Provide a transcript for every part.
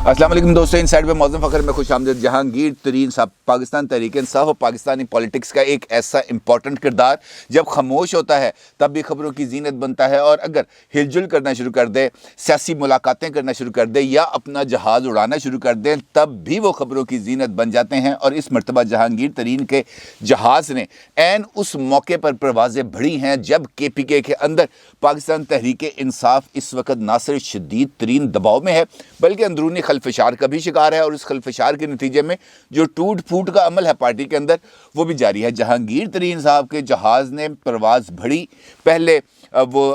अस्सलाम वालेकुम दोस्तों, इनसाइड में मौज़ूम फ़खर में खुश आमदीद। जहांगीर तरीन साहब पाकिस्तान तहरीक-ए-इंसाफ और पाकिस्तानी पॉलिटिक्स का एक ऐसा इंपॉर्टेंट किरदार जब खामोश होता है तब भी खबरों की जीनत बनता है, और अगर हिलजुल करना शुरू कर दे, सियासी मुलाकातें करना शुरू कर दे या अपना जहाज़ उड़ाना शुरू कर दे तब भी वो खबरों की जीनत बन जाते हैं। और इस मरतबा जहांगीर तरीन के जहाज़ ने ऐन उस मौके पर परवाज़ें भरी हैं जब KPK के अंदर पाकिस्तान तहरीक-ए-इंसाफ इस वक्त ना सिर्फ शदीद तरीन दबाव में है बल्कि अंदरूनी खलफशार का भी शिकार है, और उस खलफशार के नतीजे में जो टूट फूट का अमल है पार्टी के अंदर वो भी जारी है। जहांगीर तरीन साहब के जहाज़ ने परवाज़ भरी, पहले वो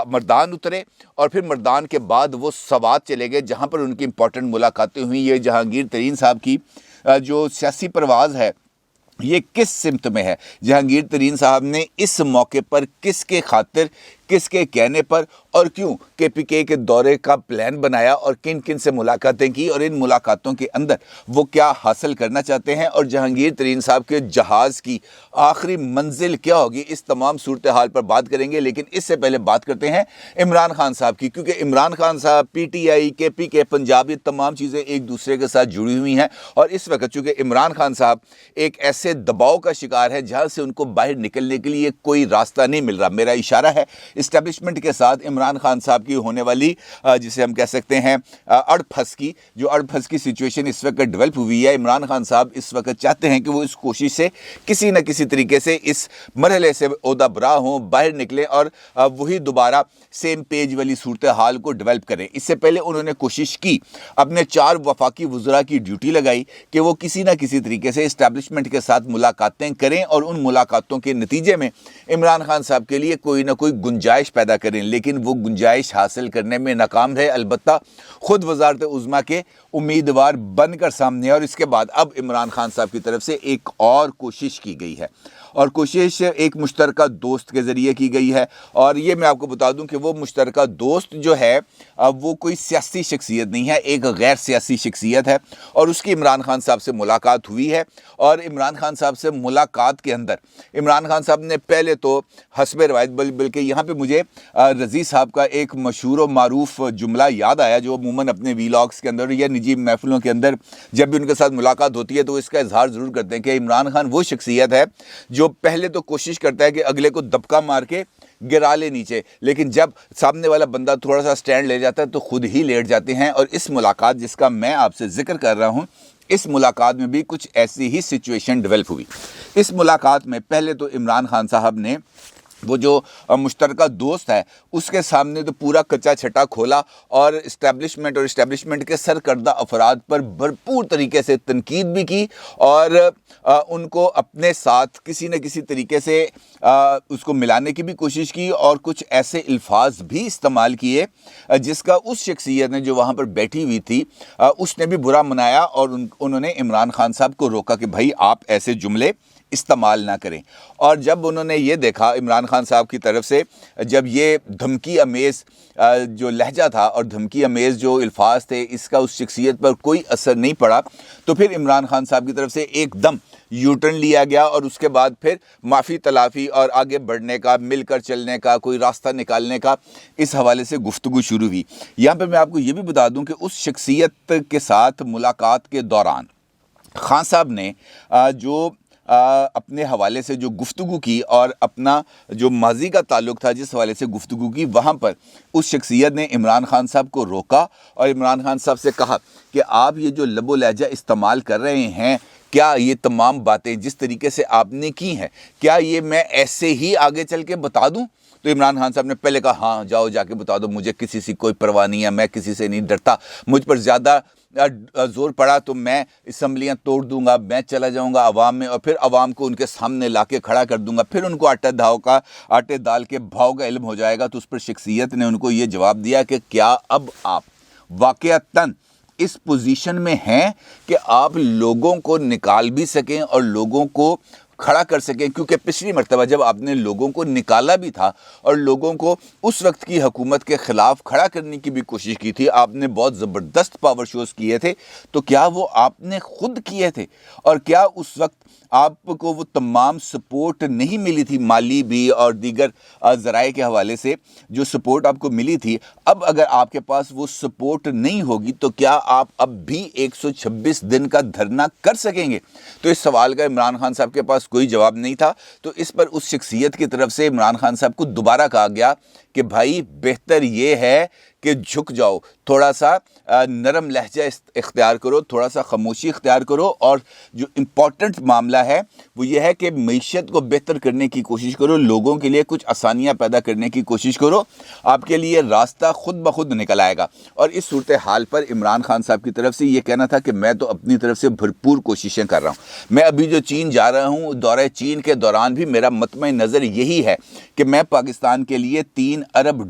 मर्दान उतरे और फिर मर्दान के बाद वो सवात चले गए जहाँ पर उनकी इंपॉर्टेंट मुलाकातें हुई। ये जहांगीर तरीन साहब की जो सियासी परवाज़ है ये किस सिमत में है, जहांगीर तरीन साहब ने इस मौके पर किसके खातिर, किसके कहने पर और क्यों KPK के दौरे का प्लान बनाया और किन किन से मुलाकातें की, और इन मुलाकातों के अंदर वो क्या हासिल करना चाहते हैं, और जहांगीर तरीन साहब के जहाज़ की आखिरी मंजिल क्या होगी, इस तमाम सूरत हाल पर बात करेंगे। लेकिन इससे पहले बात करते हैं इमरान खान साहब की, क्योंकि इमरान खान साहब, PTI, KPK, पंजाब, ये तमाम चीज़ें एक दूसरे के साथ जुड़ी हुई हैं। और इस वक्त चूँकि इमरान खान साहब एक ऐसे दबाव का शिकार है जहाँ से उनको बाहर निकलने के लिए कोई रास्ता नहीं मिल रहा। मेरा इशारा है इस्टेब्लिशमेंट के साथ इमरान खान साहब की होने वाली जिसे हम कह सकते हैं अड़फस की सिचुएशन इस वक्त डेवलप हुई है। इमरान खान साहब इस वक्त चाहते हैं कि वो इस कोशिश से किसी न किसी तरीके से इस मरहले से ओहदा बरा हों, बाहर निकलें और वही दोबारा सेम पेज वाली सूरत हाल को डेवलप करें। इससे पहले उन्होंने कोशिश की, अपने 4 वफाकी वज़रा की ड्यूटी लगाई कि वो किसी न किसी तरीके से इस्टेब्लिशमेंट के साथ मुलाकातें करें और उन मुलाकातों के नतीजे में इमरान खान साहब के लिए कोई ना कोई गुंजाइश पैदा करें। लेकिन वो गुंजाइश हासिल करने में नाकाम रहे, अलबत्ता खुद वज़ारत उज़्मा के उम्मीदवार बनकर सामने। और इसके बाद अब इमरान खान साहब की तरफ से एक और कोशिश की गई है, और कोशिश एक मुश्तरका दोस्त के ज़रिए की गई है। और ये मैं आपको बता दूं कि वो मुश्तरका दोस्त जो है वो कोई सियासी शख्सियत नहीं है, एक गैर सियासी शख्सियत है, और उसकी इमरान खान साहब से मुलाकात हुई है। और इमरान खान साहब से मुलाकात के अंदर इमरान खान साहब ने पहले तो हस्बे रवायत बल्कि यहाँ पे मुझे रज़ी साहब का एक मशहूर और मारूफ जुमला याद आया, जो अमूमन अपने वीलॉग्स के अंदर या निजी महफिलों के अंदर जब भी उनके साथ मुलाकात होती है तो इसका इजहार ज़रूर करते हैं कि इमरान खान वो शख्सियत है जो पहले तो कोशिश करता है कि अगले को दबका मार के गिरा ले नीचे, लेकिन जब सामने वाला बंदा थोड़ा सा स्टैंड ले जाता है तो खुद ही लेट जाते हैं। और इस मुलाकात जिसका मैं आपसे जिक्र कर रहा हूँ, इस मुलाकात में भी कुछ ऐसी ही सिचुएशन डेवलप हुई। इस मुलाकात में पहले तो इमरान खान साहब ने वो जो मुश्तरका दोस्त है उसके सामने तो पूरा कच्चा छटा खोला और इस्टेब्लिशमेंट के सरकर्दा अफराद पर भरपूर तरीके से तनकीद भी की, और उनको अपने साथ किसी न किसी तरीके से उसको मिलाने की भी कोशिश की, और कुछ ऐसे अल्फाज भी इस्तेमाल किए जिसका उस शख्सियत ने जो वहाँ पर बैठी हुई थी उसने भी बुरा मनाया। और उन्होंने इमरान खान साहब को रोका कि भाई आप ऐसे जुमले इस्तेमाल ना करें। और जब उन्होंने ये देखा इमरान खान साहब की तरफ से, जब ये धमकी अमेज़ जो लहजा था और धमकी अमेज़ जो अल्फाज थे इसका उस शख्सियत पर कोई असर नहीं पड़ा, तो फिर इमरान खान साहब की तरफ से एकदम यूटर्न लिया गया, और उसके बाद फिर माफ़ी तलाफ़ी और आगे बढ़ने का, मिलकर चलने का, कोई रास्ता निकालने का इस हवाले से गुफ्तगू शुरू हुई। यहाँ पर मैं आपको ये भी बता दूँ कि उस शख्सियत के साथ मुलाकात के दौरान खान साहब ने जो अपने हवाले से जो गुफ्तगू की और अपना जो माजी का ताल्लुक़ था जिस हवाले से गुफ्तगू की, वहाँ पर उस शख्सियत ने इमरान खान साहब को रोका और इमरान खान साहब से कहा कि आप ये जो लबो लहजा इस्तेमाल कर रहे हैं, क्या ये तमाम बातें जिस तरीके से आपने की हैं, क्या ये मैं ऐसे ही आगे चल के बता दूँ? तो इमरान खान साहब ने पहले कहा हाँ जाओ जाके बता दो, मुझे किसी से कोई परवाह नहीं है, मैं किसी से नहीं डरता, मुझ पर ज़्यादा ज़ोर पड़ा तो मैं असम्बलियाँ तोड़ दूंगा, मैं चला जाऊंगा अवाम में और फिर अवाम को उनके सामने लाके खड़ा कर दूंगा, फिर उनको आटे दाल के भाव का इल्म हो जाएगा। तो उस पर शख्सियत ने उनको ये जवाब दिया कि क्या अब आप वाक़अतन इस पोजीशन में हैं कि आप लोगों को निकाल भी सकें और लोगों को کھڑا کر سکیں، کیونکہ پچھلی مرتبہ جب آپ نے لوگوں کو نکالا بھی تھا اور لوگوں کو اس وقت کی حکومت کے خلاف کھڑا کرنے کی بھی کوشش کی تھی، آپ نے بہت زبردست پاور شوز کیے تھے، تو کیا وہ آپ نے خود کیے تھے؟ اور کیا اس وقت آپ کو وہ تمام سپورٹ نہیں ملی تھی، مالی بھی اور دیگر ذرائع کے حوالے سے جو سپورٹ آپ کو ملی تھی؟ اب اگر آپ کے پاس وہ سپورٹ نہیں ہوگی تو کیا آپ اب بھی 126 دن کا دھرنا کر سکیں گے؟ تو اس سوال کا عمران خان صاحب کے پاس کوئی جواب نہیں تھا، تو اس پر اس شخصیت کی طرف سے عمران خان صاحب کو دوبارہ کہا گیا کہ بھائی بہتر یہ ہے کہ جھک جاؤ، تھوڑا سا نرم لہجہ اختیار کرو، تھوڑا سا خاموشی اختیار کرو، اور جو امپورٹنٹ معاملہ ہے وہ یہ ہے کہ معیشت کو بہتر کرنے کی کوشش کرو، لوگوں کے لیے کچھ آسانیاں پیدا کرنے کی کوشش کرو، آپ کے لیے راستہ خود بخود نکل آئے گا۔ اور اس صورتحال پر عمران خان صاحب کی طرف سے یہ کہنا تھا کہ میں تو اپنی طرف سے بھرپور کوششیں کر رہا ہوں، میں ابھی جو چین جا رہا ہوں، دورہ چین کے دوران بھی میرا مطمع نظر یہی ہے کہ میں پاکستان کے لیے $3 ارب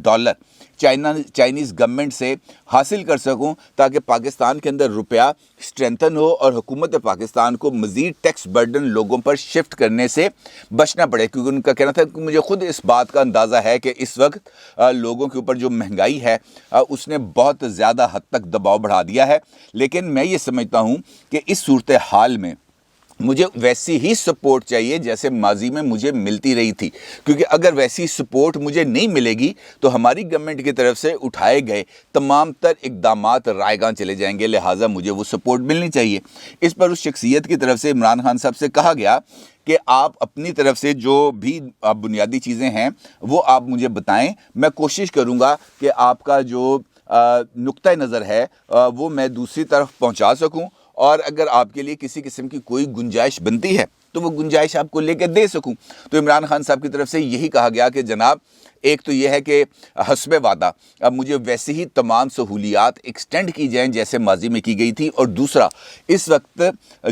چائنیز گورنمنٹ سے حاصل کر سکوں، تاکہ پاکستان کے اندر روپیہ اسٹرینتھن ہو اور حکومت پاکستان کو مزید ٹیکس برڈن لوگوں پر شفٹ کرنے سے بچنا پڑے، کیونکہ ان کا کہنا تھا کہ مجھے خود اس بات کا اندازہ ہے کہ اس وقت لوگوں کے اوپر جو مہنگائی ہے اس نے بہت زیادہ حد تک دباؤ بڑھا دیا ہے۔ لیکن میں یہ سمجھتا ہوں کہ اس صورتحال میں مجھے ویسی ہی سپورٹ چاہیے جیسے ماضی میں مجھے ملتی رہی تھی، کیونکہ اگر ویسی سپورٹ مجھے نہیں ملے گی تو ہماری گورنمنٹ کی طرف سے اٹھائے گئے تمام تر اقدامات رائے گاں چلے جائیں گے، لہٰذا مجھے وہ سپورٹ ملنی چاہیے۔ اس پر اس شخصیت کی طرف سے عمران خان صاحب سے کہا گیا کہ آپ اپنی طرف سے جو بھی بنیادی چیزیں ہیں وہ آپ مجھے بتائیں، میں کوشش کروں گا کہ آپ کا جو نقطہ نظر ہے وہ میں دوسری طرف پہنچا سکوں، اور اگر آپ کے لیے کسی قسم کی کوئی گنجائش بنتی ہے تو وہ گنجائش آپ کو لے کے دے سکوں۔ تو عمران خان صاحب کی طرف سے یہی کہا گیا کہ جناب، ایک تو یہ ہے کہ حسب وعدہ اب مجھے ویسے ہی تمام سہولیات ایکسٹینڈ کی جائیں جیسے ماضی میں کی گئی تھی، اور دوسرا اس وقت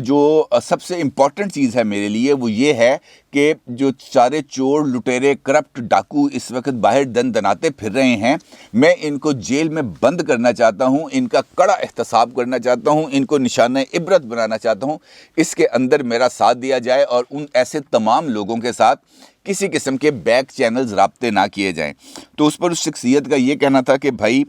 جو سب سے امپورٹنٹ چیز ہے میرے لیے وہ یہ ہے کہ جو سارے چور، لٹیرے، کرپٹ ڈاکو اس وقت باہر دن دناتے پھر رہے ہیں، میں ان کو جیل میں بند کرنا چاہتا ہوں، ان کا کڑا احتساب کرنا چاہتا ہوں، ان کو نشانہ عبرت بنانا چاہتا ہوں، اس کے اندر میرا ساتھ دیا جائے، اور ان ایسے تمام لوگوں کے ساتھ کسی قسم کے بیک چینلز رابطے نہ کیے جائیں۔ تو اس پر اس شخصیت کا یہ کہنا تھا کہ بھائی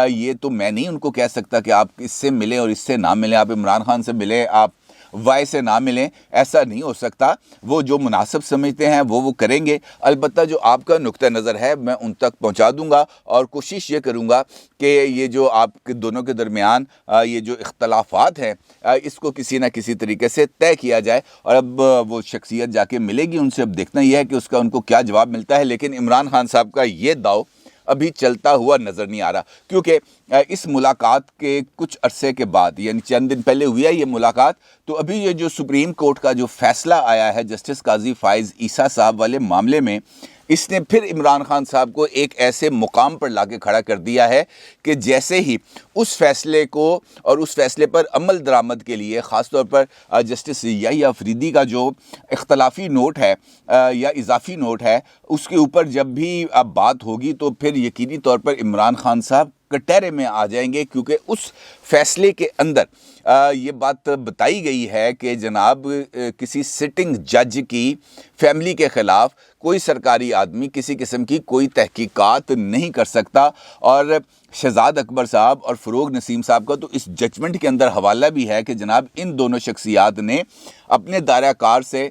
یہ تو میں نہیں ان کو کہہ سکتا کہ آپ اس سے ملیں اور اس سے نہ ملیں، آپ عمران خان سے ملیں، آپ وائی سے نہ ملیں، ایسا نہیں ہو سکتا، وہ جو مناسب سمجھتے ہیں وہ کریں گے، البتہ جو آپ کا نقطہ نظر ہے میں ان تک پہنچا دوں گا، اور کوشش یہ کروں گا کہ یہ جو آپ کے دونوں کے درمیان یہ جو اختلافات ہیں اس کو کسی نہ کسی طریقے سے طے کیا جائے۔ اور اب وہ شخصیت جا کے ملے گی ان سے، اب دیکھنا یہ ہے کہ اس کا ان کو کیا جواب ملتا ہے، لیکن عمران خان صاحب کا یہ داؤ ابھی چلتا ہوا نظر نہیں آ رہا، کیونکہ اس ملاقات کے کچھ عرصے کے بعد، یعنی چند دن پہلے ہوئی ہے یہ ملاقات، تو ابھی یہ جو سپریم کورٹ کا جو فیصلہ آیا ہے جسٹس قاضی فائز عیسیٰ صاحب والے معاملے میں، اس نے پھر عمران خان صاحب کو ایک ایسے مقام پر لا کے کھڑا کر دیا ہے کہ جیسے ہی اس فیصلے کو اور اس فیصلے پر عمل درآمد کے لیے، خاص طور پر جسٹس یحییٰ افریدی کا جو اختلافی نوٹ ہے یا اضافی نوٹ ہے، اس کے اوپر جب بھی اب بات ہوگی تو پھر یقینی طور پر عمران خان صاحب کٹہرے میں آ جائیں گے، کیونکہ اس فیصلے کے اندر یہ بات بتائی گئی ہے کہ جناب کسی سٹنگ جج کی فیملی کے خلاف کوئی سرکاری آدمی کسی قسم کی کوئی تحقیقات نہیں کر سکتا، اور شہزاد اکبر صاحب اور فروغ نسیم صاحب کا تو اس ججمنٹ کے اندر حوالہ بھی ہے کہ جناب ان دونوں شخصیات نے اپنے دائرہ کار سے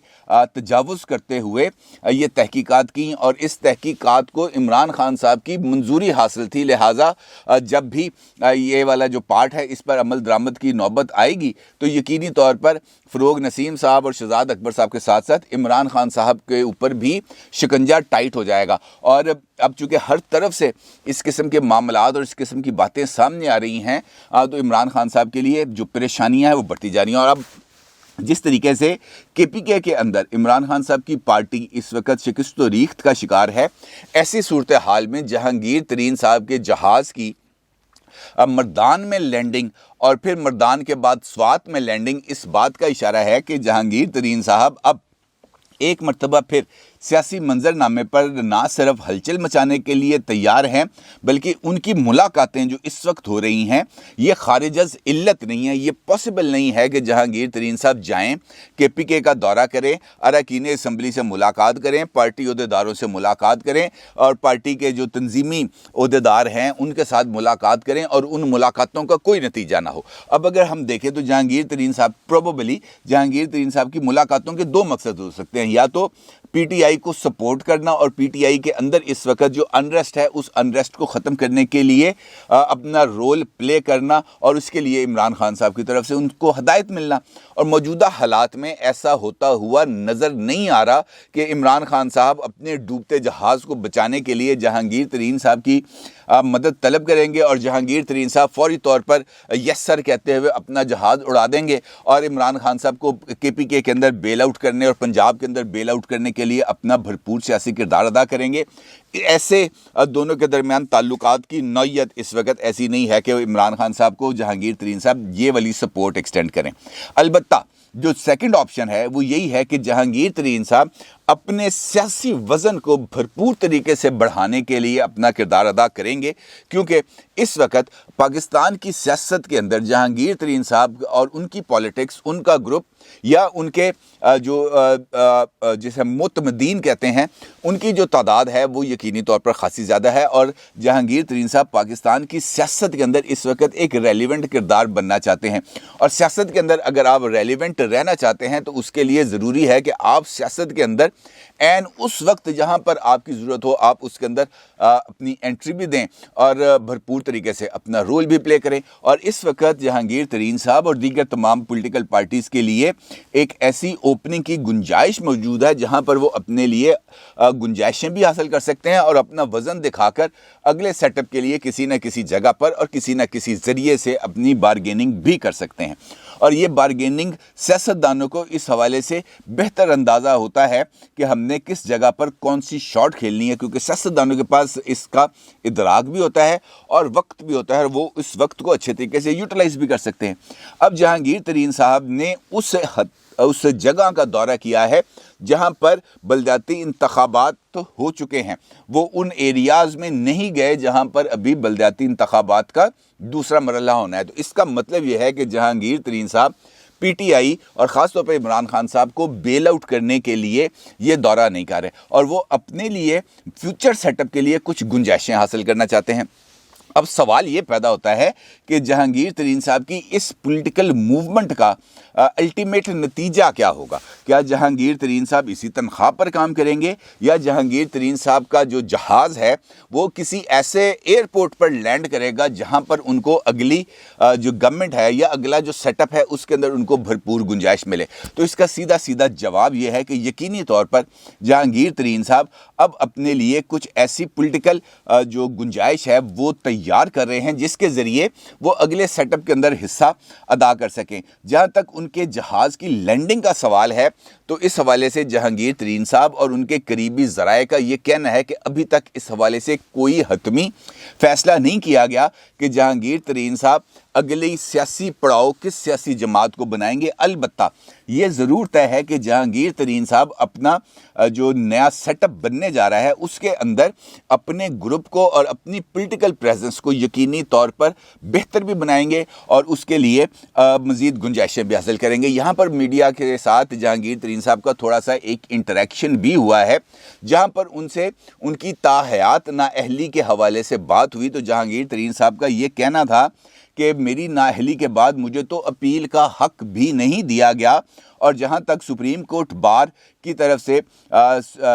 تجاوز کرتے ہوئے یہ تحقیقات کی، اور اس تحقیقات کو عمران خان صاحب کی منظوری حاصل تھی، لہٰذا جب بھی یہ والا جو پارٹ ہے اس پر عمل درآمد کی نوبت آئے گی تو یقینی طور پر فروغ نسیم صاحب اور شہزاد اکبر صاحب کے ساتھ ساتھ عمران خان صاحب کے اوپر بھی شکنجہ ٹائٹ ہو جائے گا۔ اور اب چونکہ ہر طرف سے اس قسم کے معاملات اور اس قسم کی باتیں سامنے آ رہی ہیں تو عمران خان صاحب کے لیے جو پریشانیاں ہیں وہ بڑھتی جا رہی ہیں۔ اور اب جس طریقے سے کے پی کے اندر عمران خان صاحب کی پارٹی اس وقت شکست و ریخت کا شکار ہے، ایسی صورتحال میں جہانگیر ترین صاحب کے جہاز کی مردان میں لینڈنگ اور پھر مردان کے بعد سوات میں لینڈنگ اس بات کا اشارہ ہے کہ جہانگیر ترین صاحب اب ایک مرتبہ پھر सियासी मंजरनामे पर ना सिर्फ हलचल मचाने के लिए तैयार हैं, बल्कि उनकी मुलाकातें जो इस वक्त हो रही हैं ये खारिज इल्लत नहीं है। ये पॉसिबल नहीं है कि जहांगीर तरीन साहब जाएं, KPK का दौरा करें, अरकान असम्बली से मुलाकात करें, पार्टी ओहदेदारों से मुलाकात करें और पार्टी के जो तंजीमी ओहदेदार हैं उनके साथ मुलाकात करें और उन मुलाकातों का कोई नतीजा ना हो। अब अगर हम देखें तो जहांगीर तरीन साहब प्रोबेबली जहांगीर तरीन साहब की मुलाकातों के दो मकसद हो सकते हैं, या तो PTI को सपोर्ट करना और PTI के अंदर इस वक्त जो अनरेस्ट है उस अनरेस्ट को ख़त्म करने के लिए अपना रोल प्ले करना और उसके लिए इमरान खान साहब की तरफ से उनको हदायत मिलना। और मौजूदा हालात में ऐसा होता हुआ नज़र नहीं आ रहा कि इमरान खान साहब अपने डूबते जहाज़ को बचाने के लिए जहांगीर तरीन साहब की मदद तलब करेंगे और जहांगीर तरीन साहब फौरी तौर पर यस सर कहते हुए अपना जहाज़ उड़ा देंगे और इमरान खान साहब को KPK के अंदर बेल आउट करने और पंजाब के अंदर बेल आउट करने के लिए अपना भरपूर सियासी किरदार अदा करेंगे। ऐसे दोनों के दरमियान ताल्लुकात की नौयत इस वक्त ऐसी नहीं है कि इमरान खान साहब को जहांगीर तरीन साहब ये वाली सपोर्ट एक्सटेंड करें। अलबत्ता जो सेकंड ऑप्शन है वो यही है कि जहांगीर तरीन साहब अपने सियासी वज़न को भरपूर तरीके से बढ़ाने के लिए अपना किरदार अदा करेंगे, क्योंकि इस वक्त पाकिस्तान की सियासत के अंदर जहांगीर तरीन साहब और उनकी पॉलिटिक्स, उनका ग्रुप या उनके जो जिसे मुतमदीन कहते हैं उनकी जो तादाद है वो यकीनी तौर पर खासी ज़्यादा है। और जहांगीर तरीन साहब पाकिस्तान की सियासत के अंदर इस वक्त एक रेलिवेंट किरदार बनना चाहते हैं और सियासत के अंदर अगर आप रेलिवेंट रहना चाहते हैं तो उसके लिए ज़रूरी है कि आप सियासत के अंदर एन उस वक्त जहां पर आपकी ज़रूरत हो आप उसके अंदर अपनी एंट्री भी दें और भरपूर तरीके से अपना रोल भी प्ले करें। और इस वक्त जहांगीर तरीन साहब और दीगर तमाम पॉलिटिकल पार्टीज़ के लिए एक ऐसी ओपनिंग की गुंजाइश मौजूद है जहां पर वो अपने लिए गुंजाइशें भी हासिल कर सकते हैं और अपना वज़न दिखाकर अगले सेटअप के लिए किसी न किसी जगह पर और किसी न किसी ज़रिए से अपनी बारगेनिंग भी कर सकते हैं। और ये बारगेनिंग सियासतदानों को इस हवाले से बेहतर अंदाज़ा होता है कि हमने किस जगह पर कौन सी शॉट खेलनी है, क्योंकि सियासतदानों के पास इसका इदराक भी होता है और वक्त भी होता है और वो इस वक्त को अच्छे तरीके से यूटिलाइज़ भी कर सकते हैं। अब जहांगीर तरीन साहब ने उस जगह का दौरा किया है जहां पर बलदियाती इंतखाबात तो हो चुके हैं, वो उन एरियाज़ में नहीं गए जहां पर अभी बलदियाती इंतखाबात का दूसरा मरहला होना है। तो इसका मतलब यह है कि जहांगीर तरीन साहब PTI और ख़ास तौर पर इमरान खान साहब को बेल आउट करने के लिए ये दौरा नहीं कर रहे और वो अपने लिए फ्यूचर सेटअप के लिए कुछ गुंजाइशें हासिल करना चाहते हैं। अब सवाल ये पैदा होता है कि जहांगीर तरीन साहब की इस पॉलिटिकल मूवमेंट का अल्टीमेट नतीजा क्या होगा। क्या जहांगीर तरीन साहब इसी तनख्वाह पर काम करेंगे या जहांगीर तरीन साहब का जो जहाज़ है वो किसी ऐसे एयरपोर्ट पर लैंड करेगा जहां पर उनको अगली जो गवर्नमेंट है या अगला जो सेटअप है उसके अंदर उनको भरपूर गुंजाइश मिले। तो इसका सीधा सीधा जवाब ये है कि यकीनी तौर पर जहांगीर तरीन साहब अब अपने लिए कुछ ऐसी पॉलिटिकल जो गुंजाइश है वो तैयार कर रहे हैं जिसके ज़रिए वो अगले सेटअप के अंदर हिस्सा अदा कर सकें। जहाँ तक उनके जहाज़ की लैंडिंग का सवाल है तो इस हवाले से जहांगीर तरीन साहब और उनके करीबी ज़राए का ये कहना है कि अभी तक इस हवाले से कोई हतमी फ़ैसला नहीं किया गया कि जहांगीर तरीन साहब अगली सियासी पड़ाव किस सियासी जमात को बनाएंगे। अलबत्ता ये ज़रूर तय है कि जहांगीर तरीन साहब अपना जो नया सेटअप बनने जा रहा है उसके अंदर अपने ग्रुप को और अपनी पॉलिटिकल प्रेजेंस को यकीनी तौर पर बेहतर भी बनाएंगे और उसके लिए मज़ीद गुंजाइशें भी हासिल करेंगे। यहाँ पर मीडिया के साथ जहांगीर तरीन साहब का थोड़ा सा एक इंटरेक्शन भी हुआ है जहाँ पर उनसे उनकी ताहयात नाअहली के हवाले से बात हुई। तो जहांगीर तरीन साहब का ये कहना था कि मेरी नाअहली के बाद मुझे तो अपील का हक भी नहीं दिया गया और जहाँ तक सुप्रीम कोर्ट बार की तरफ से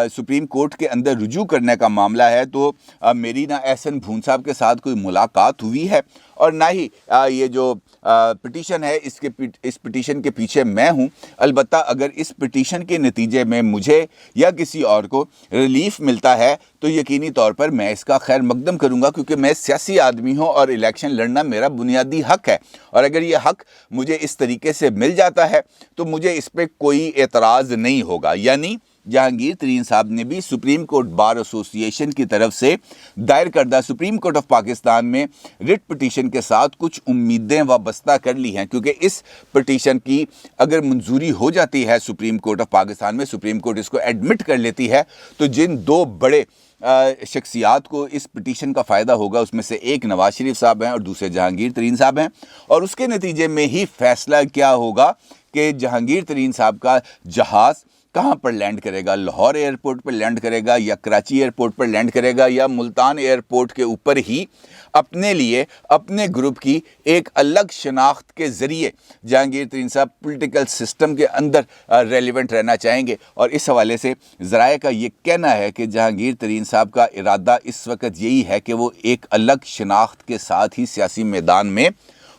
सुप्रीम कोर्ट के अंदर रुजू करने का मामला है तो मेरी ना एहसन भून साहब के साथ कोई मुलाकात हुई है और ना ही ये जो पिटीशन है इस पिटीशन के पीछे मैं हूँ। अलबत्ता अगर इस पिटीशन के नतीजे में मुझे या किसी और को रिलीफ मिलता है तो यकीनी तौर पर मैं इसका खैर मकदम करूँगा, क्योंकि मैं सियासी आदमी हूँ और इलेक्शन लड़ना मेरा बुनियादी हक है और अगर ये हक मुझे इस तरीके से मिल जाता है तो मुझे इस पर कोई एतराज़ नहीं होगा। यानी جہانگیر ترین صاحب نے بھی سپریم کورٹ بار ایسوسی ایشن کی طرف سے دائر کردہ سپریم کورٹ آف پاکستان میں رٹ پٹیشن کے ساتھ کچھ امیدیں وابستہ کر لی ہیں، کیونکہ اس پٹیشن کی اگر منظوری ہو جاتی ہے سپریم کورٹ آف پاکستان میں، سپریم کورٹ اس کو ایڈمٹ کر لیتی ہے، تو جن دو بڑے شخصیات کو اس پٹیشن کا فائدہ ہوگا، اس میں سے ایک نواز شریف صاحب ہیں اور دوسرے جہانگیر ترین صاحب ہیں، اور اس کے نتیجے میں ہی فیصلہ کیا ہوگا کہ جہانگیر ترین صاحب کا جہاز کہاں پر لینڈ کرے گا، لاہور ایئرپورٹ پر لینڈ کرے گا یا کراچی ایئرپورٹ پر لینڈ کرے گا یا ملتان ایئرپورٹ کے اوپر ہی اپنے لیے اپنے گروپ کی ایک الگ شناخت کے ذریعے جہانگیر ترین صاحب پولیٹیکل سسٹم کے اندر ریلیونٹ رہنا چاہیں گے۔ اور اس حوالے سے ذرائع کا یہ کہنا ہے کہ جہانگیر ترین صاحب کا ارادہ اس وقت یہی ہے کہ وہ ایک الگ شناخت کے ساتھ ہی سیاسی میدان میں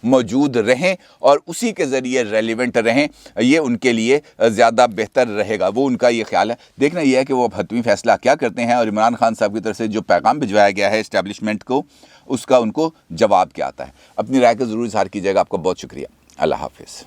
موجود رہیں اور اسی کے ذریعے ریلیونٹ رہیں، یہ ان کے لیے زیادہ بہتر رہے گا، وہ ان کا یہ خیال ہے۔ دیکھنا یہ ہے کہ وہ اب حتمی فیصلہ کیا کرتے ہیں اور عمران خان صاحب کی طرف سے جو پیغام بھجوایا گیا ہے اسٹیبلشمنٹ کو، اس کا ان کو جواب کیا آتا ہے۔ اپنی رائے کا ضرور اظہار کیجیے گا۔ آپ کا بہت شکریہ۔ اللہ حافظ۔